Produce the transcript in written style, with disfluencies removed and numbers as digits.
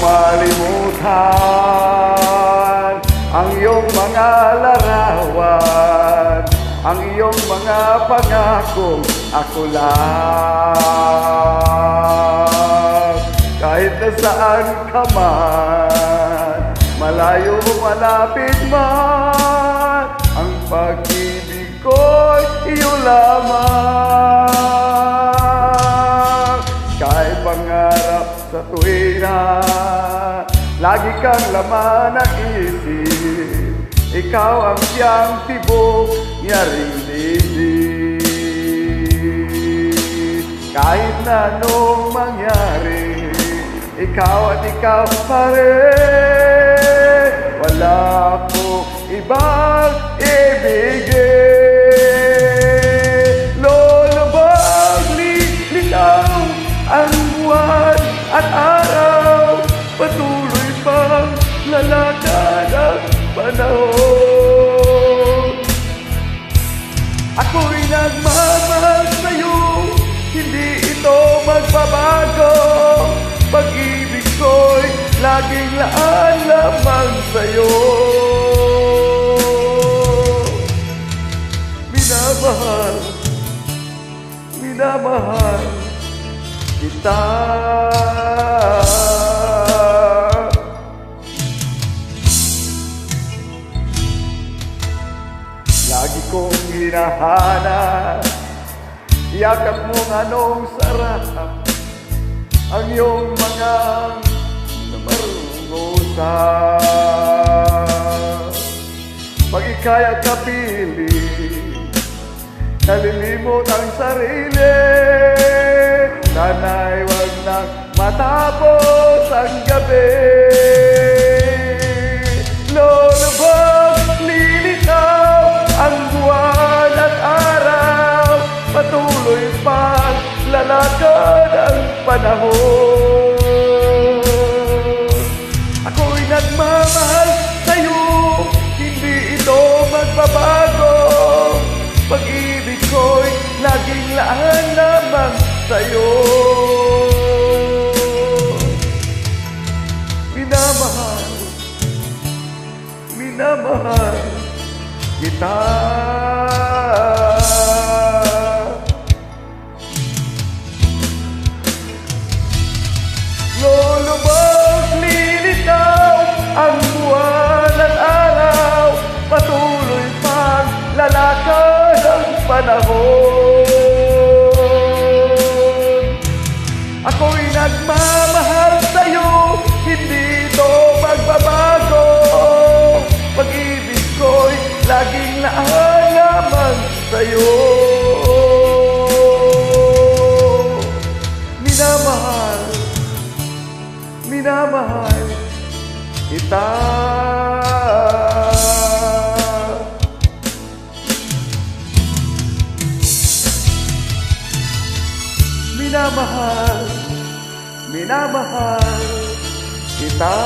malimutan ang iyong mga larawan, ang iyong mga pangakong ako lang. Kahit nasaan ka man, malayo o malapit man, ang pag-ibig ko'y iyo lamang. Kahit pangarap sa tuwina, lagi kang laman ng isip, ikaw ang siyang tibok niya rin. Kahit na anong mangyari, ikaw at ikaw pa rin. Wala akong ibang ibigin. Lulubog, lilitaw ang buwan at araw, patuloy pang lalakad ang panahon. Ako'y nagmamahal sa'yo, hindi ito magbabago. Pag-ibig ko'y laging laan lamang sa'yo. Minamahal, minamahal kita. Lagi kong hinahanap, yakap mong anong sarap, ang iyong mga namarungusan. Pag ika'y ang kapiling, nalilimot ang sarili, sana'y wag nang matapos ang gabi. Lulubog, lilitaw ang buwan at araw, patuloy pang lalakad ang panahon. Ako'y nagmamahal sa'yo, hindi ito magbabago. Pag-ibig ko'y laging laan lamang sa'yo. Minamahal, minamahal kita. Lulubog, lilitaw ang buwan at araw, patuloy pang lalakad ang panahon. Ako'y nagmamahal sa'yo, hindi ito magbabago. Pag-ibig ko'y laging laan lamang sa'yo. Minamahal, minamahal kita. Minamahal, minamahal kita.